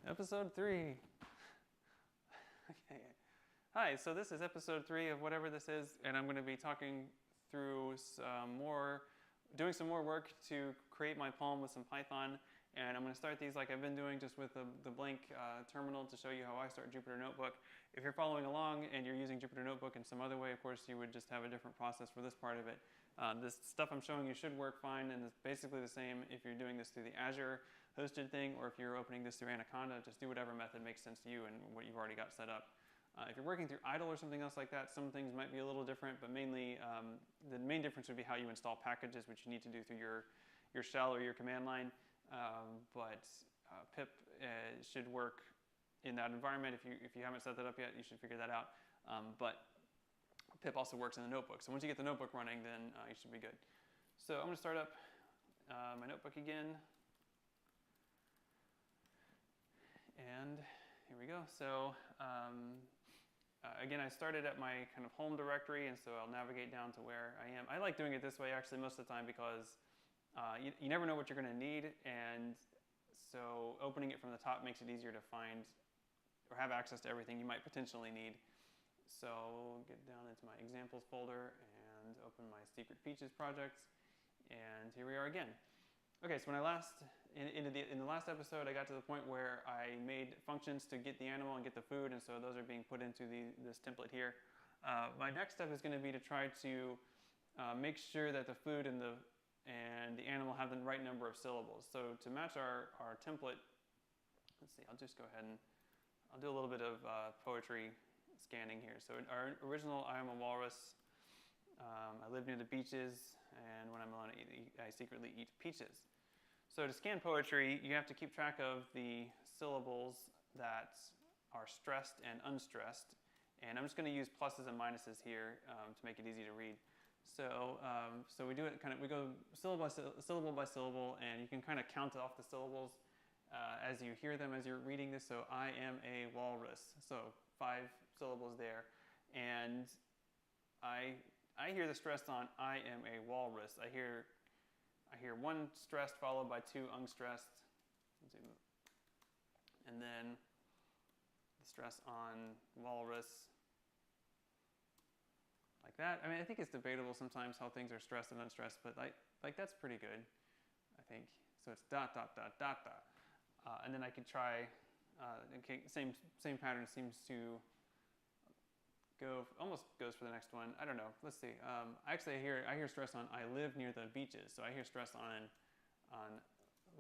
Episode 3. Okay. Hi, so this is episode 3 of whatever this is, and I'm going to be talking through doing some more work to create my poem with some Python. And I'm going to start these like I've been doing, just with the blank terminal to show you how I start Jupyter Notebook. If you're following along and you're using Jupyter Notebook in some other way, of course, you would just have a different process for this part of it. This stuff I'm showing you should work fine, and it's basically the same if you're doing this through the Azure hosted thing, or if you're opening this through Anaconda. Just do whatever method makes sense to you and what you've already got set up. If you're working through idle or something else like that, some things might be a little different, but mainly the main difference would be how you install packages, which you need to do through your shell or your command line. But pip should work in that environment. If you haven't set that up yet, you should figure that out. But pip also works in the notebook. So once you get the notebook running, then you should be good. So I'm going to start up my notebook again. And here we go. So again, I started at my kind of home directory, and so I'll navigate down to where I am. I like doing it this way actually most of the time because you never know what you're going to need, and so opening it from the top makes it easier to find or have access to everything you might potentially need. So we'll get down into my examples folder and open my Secret Peaches projects, and here we are again. Okay, so when in the last episode, I got to the point where I made functions to get the animal and get the food, and so those are being put into this template here. My next step is going to be to try to make sure that the food and the animal have the right number of syllables. So to match our template, let's see, I'll just go ahead and I'll do a little bit of poetry scanning here. So our original, I am a walrus. I live near the beaches, and when I'm alone, I secretly eat peaches. So to scan poetry, you have to keep track of the syllables that are stressed and unstressed. And I'm just going to use pluses and minuses here to make it easy to read. So we do it we go syllable by syllable, and you can kind of count off the syllables as you hear them as you're reading this. So I am a walrus. So 5 syllables there, and I hear the stress on I am a walrus. I hear 1 stressed followed by 2 unstressed, and then the stress on walrus, like that. I mean, I think it's debatable sometimes how things are stressed and unstressed, but like that's pretty good, I think. So it's dot dot dot dot dot, and then I could try. Okay, same pattern seems to almost goes for the next one. I don't know. Let's see. Actually, I hear stress on I live near the beaches. So I hear stress on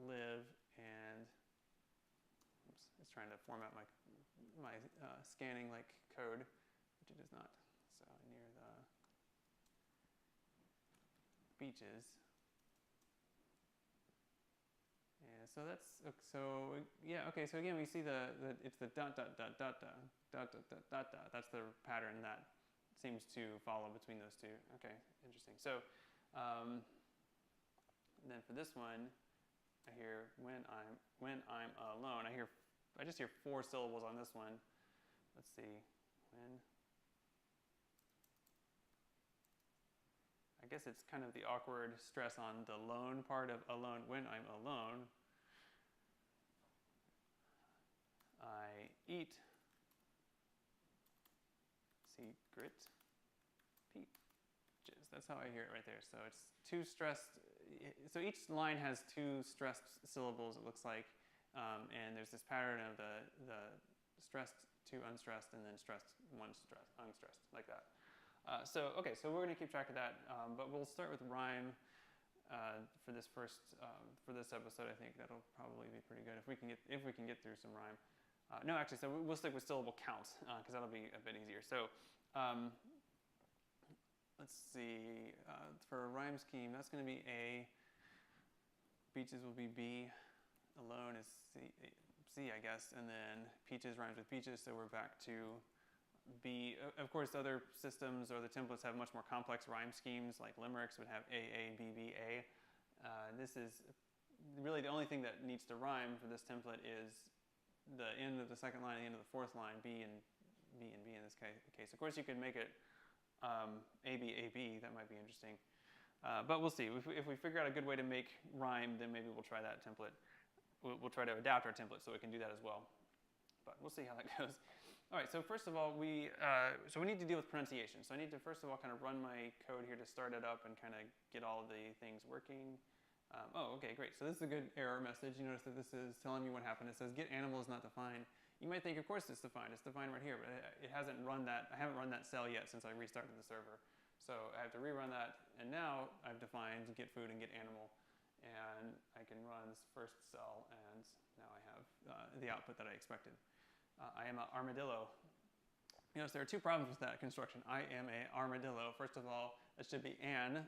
live, and oops, it's trying to format my scanning like code, which it does not. So near the beaches. Yeah. So that's yeah. Okay. So again, we see it's the dot dot dot dot dot. Dot, dot, dot, dot, dot. That's the pattern that seems to follow between those two. Okay, interesting. So then for this one, I hear when I'm alone. I just hear 4 syllables on this one. Let's see, when. I guess it's kind of the awkward stress on the lone part of alone. When I'm alone, I eat secret peaches. That's how I hear it right there. So it's 2 stressed. So each line has 2 stressed syllables, it looks like. And there's this pattern of the stressed, 2 unstressed, and then stressed, 1 stressed, unstressed, like that. So we're going to keep track of that. But we'll start with rhyme for this for this episode. I think that'll probably be pretty good if we can get through some rhyme. No, actually, so we'll stick with syllable count because that'll be a bit easier. So let's see. For a rhyme scheme, that's going to be A. Beaches will be B. Alone is C, I guess. And then peaches rhymes with peaches, so we're back to B. Of course, other systems or the templates have much more complex rhyme schemes, like limericks would have A, B, B, A. This is really the only thing that needs to rhyme for this template is the end of the second line and the end of the 4th line, B and B and B in this case. Of course, you could make it A, B, A, B. That might be interesting. But we'll see. If we figure out a good way to make rhyme, then maybe we'll try that template. we'll try to adapt our template so it can do that as well. But we'll see how that goes. All right, so first of all, we need to deal with pronunciation. So I need to first of all kind of run my code here to start it up and kind of get all the things working. Okay, great. So this is a good error message. You notice that this is telling me what happened. It says get animal is not defined. You might think, of course it's defined. It's defined right here, but it hasn't run that. I haven't run that cell yet since I restarted the server. So I have to rerun that, and now I've defined get food and get animal, and I can run this first cell, and now I have the output that I expected. I am an armadillo. You notice there are two problems with that construction. I am a armadillo. First of all, it should be an.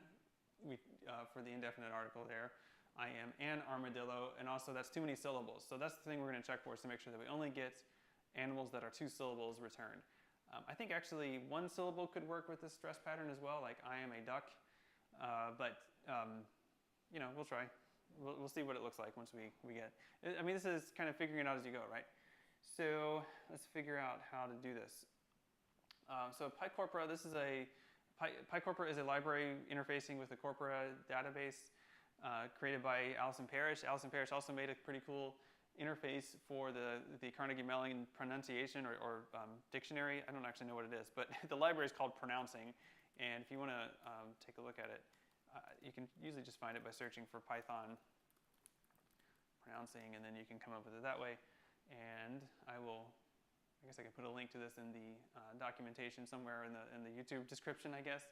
For the indefinite article there. I am an armadillo, and also that's too many syllables. So that's the thing we're going to check for, is to make sure that we only get animals that are 2 syllables returned. I think actually 1 syllable could work with this stress pattern as well, like I am a duck, but you know, we'll try. We'll see what it looks like once we get. I mean, this is kind of figuring it out as you go, right? So let's figure out how to do this. So PyCorpora, PyCorpora is a library interfacing with the Corpora database created by Alison Parrish. Alison Parrish also made a pretty cool interface for the Carnegie Mellon pronunciation or dictionary. I don't actually know what it is, but the library is called Pronouncing. And if you want to take a look at it, you can usually just find it by searching for Python pronouncing, and then you can come up with it that way. And I guess I can put a link to this in the documentation somewhere in the YouTube description, I guess.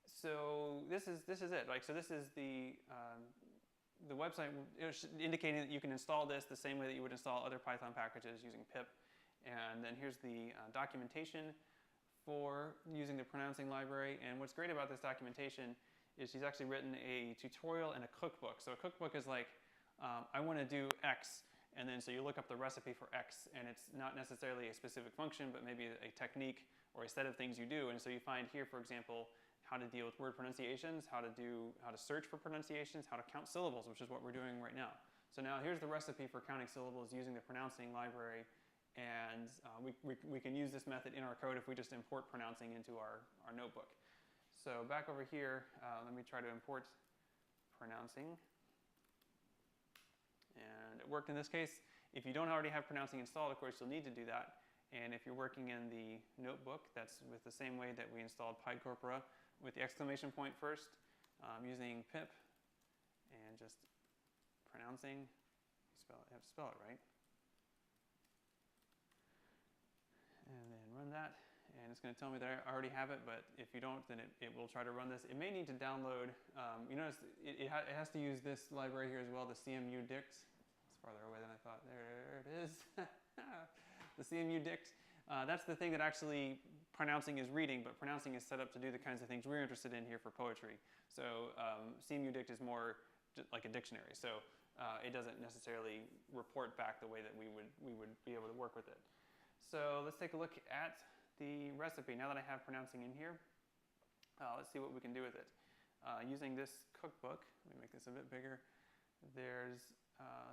So this is it. Like, so this is the website indicating that you can install this the same way that you would install other Python packages using pip. And then here's the documentation for using the pronouncing library. And what's great about this documentation is she's actually written a tutorial and a cookbook. So a cookbook is like, I want to do X. And then so you look up the recipe for X, and it's not necessarily a specific function, but maybe a technique or a set of things you do. And so you find here, for example, how to deal with word pronunciations, how to search for pronunciations, how to count syllables, which is what we're doing right now. So now here's the recipe for counting syllables using the pronouncing library, and we can use this method in our code if we just import pronouncing into our notebook. So back over here, let me try to import pronouncing. And it worked in this case. If you don't already have pronouncing installed, of course, you'll need to do that. And if you're working in the notebook, that's with the same way that we installed PyCorpora, with the exclamation point first, using pip and just pronouncing. You have to spell it right. And then run that. And it's going to tell me that I already have it, but if you don't, then it will try to run this. It may need to download. You notice it has to use this library here as well, the CMU dict. It's farther away than I thought. There it is. The CMU dict. That's the thing that actually pronouncing is reading, but pronouncing is set up to do the kinds of things we're interested in here for poetry. So CMU dict is more like a dictionary. So it doesn't necessarily report back the way that we would be able to work with it. So let's take a look at the recipe. Now that I have pronouncing in here, let's see what we can do with it. Using this cookbook, let me make this a bit bigger. There's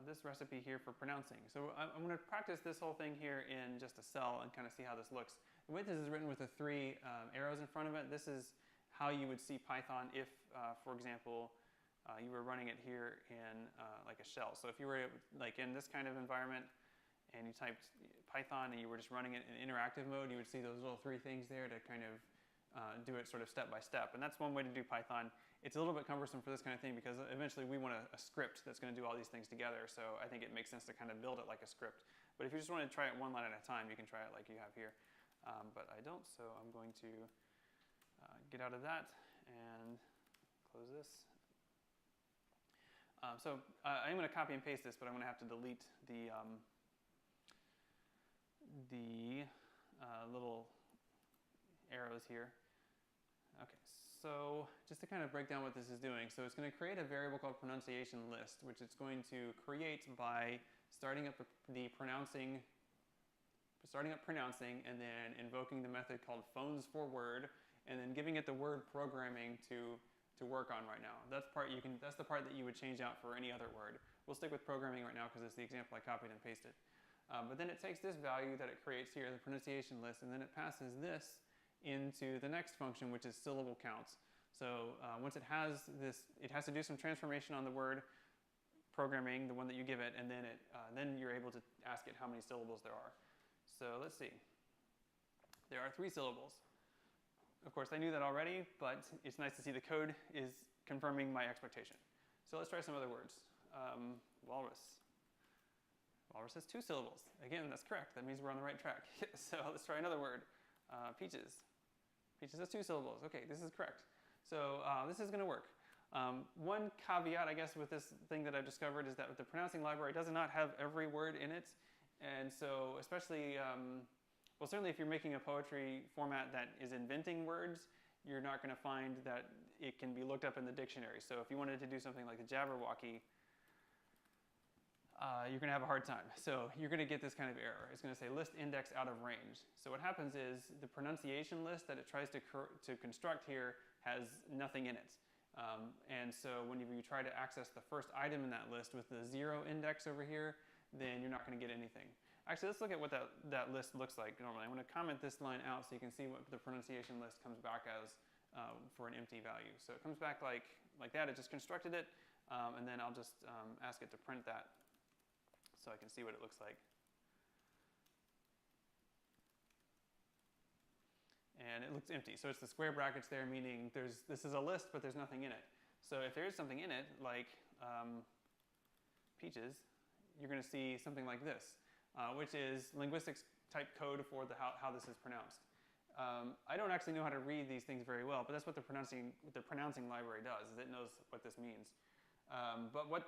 this recipe here for pronouncing. So I'm going to practice this whole thing here in just a cell and kind of see how this looks. The way this is written with the 3 arrows in front of it, this is how you would see Python if, for example, you were running it here in like a shell. So if you were like in this kind of environment, and you typed Python and you were just running it in interactive mode, you would see those little 3 things there to kind of do it sort of step by step. And that's one way to do Python. It's a little bit cumbersome for this kind of thing because eventually we want a script that's going to do all these things together. So I think it makes sense to kind of build it like a script. But if you just want to try it one line at a time, you can try it like you have here. But I don't, so I'm going to get out of that and close this. So I'm going to copy and paste this, but I'm going to have to delete the little arrows here. Okay, so just to kind of break down what this is doing. So it's going to create a variable called pronunciation list, which it's going to create by starting up pronouncing and then invoking the method called phones for word, and then giving it the word programming to work on right now. That's the part that you would change out for any other word. We'll stick with programming right now because it's the example I copied and pasted. But then it takes this value that it creates here, the pronunciation list, and then it passes this into the next function, which is syllable counts. So once it has this, it has to do some transformation on the word programming, the one that you give it, and then you're able to ask it how many syllables there are. So let's see. There are 3 syllables. Of course, I knew that already, but it's nice to see the code is confirming my expectation. So let's try some other words. Walrus. Walrus has 2 syllables. Again, that's correct. That means we're on the right track. So let's try another word. Peaches. Peaches has 2 syllables. Okay, this is correct. So this is going to work. One caveat, I guess, with this thing that I've discovered is that the pronouncing library does not have every word in it. And so especially, well, certainly if you're making a poetry format that is inventing words, you're not going to find that it can be looked up in the dictionary. So if you wanted to do something like the Jabberwocky, you're going to have a hard time. So you're going to get this kind of error. It's going to say list index out of range. So what happens is the pronunciation list that it tries to construct here has nothing in it. And so when you try to access the first item in that list with the 0 index over here, then you're not going to get anything. Actually, let's look at what that list looks like normally. I'm going to comment this line out so you can see what the pronunciation list comes back as for an empty value. So it comes back like that. It just constructed it. And then I'll just ask it to print that so I can see what it looks like. And it looks empty. So it's the square brackets there, meaning this is a list, but there's nothing in it. So if there is something in it, like peaches, you're going to see something like this, which is linguistics type code for how this is pronounced. I don't actually know how to read these things very well, but that's what the pronouncing library does, is it knows what this means. But what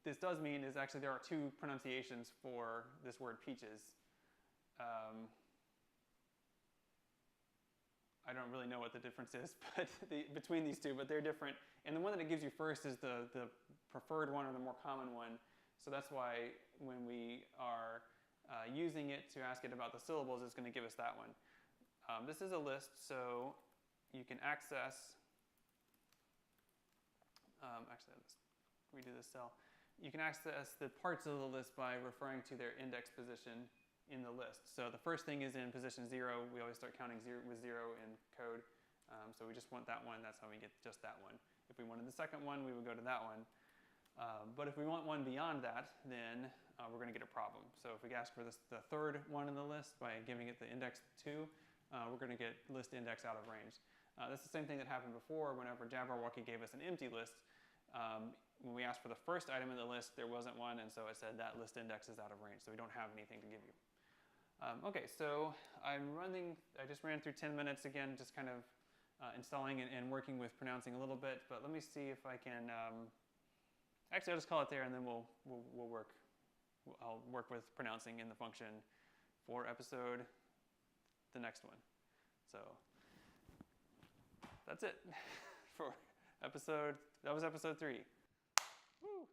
this does mean is actually there are 2 pronunciations for this word peaches. I don't really know what the difference is between these 2, but they're different. And the one that it gives you first is the preferred one or the more common one. So that's why when we are using it to ask it about the syllables, it's going to give us that one. This is a list, so you can access, actually let's redo this cell. You can access the parts of the list by referring to their index position in the list. So the first thing is in position 0. We always start counting with 0 in code. So we just want that one. That's how we get just that one. If we wanted the second one, we would go to that one. But if we want one beyond that, then we're going to get a problem. So if we ask for the 3rd one in the list by giving it the index 2, we're going to get list index out of range. That's the same thing that happened before whenever Jabberwocky gave us an empty list. When we asked for the first item in the list, there wasn't one, and so it said that list index is out of range, so we don't have anything to give you. Okay, so I just ran through 10 minutes again, just kind of installing and working with pronouncing a little bit, but let me see if I can, actually I'll just call it there and then I'll work with pronouncing in the function for the next one. So that's it for that was episode 3. Woo!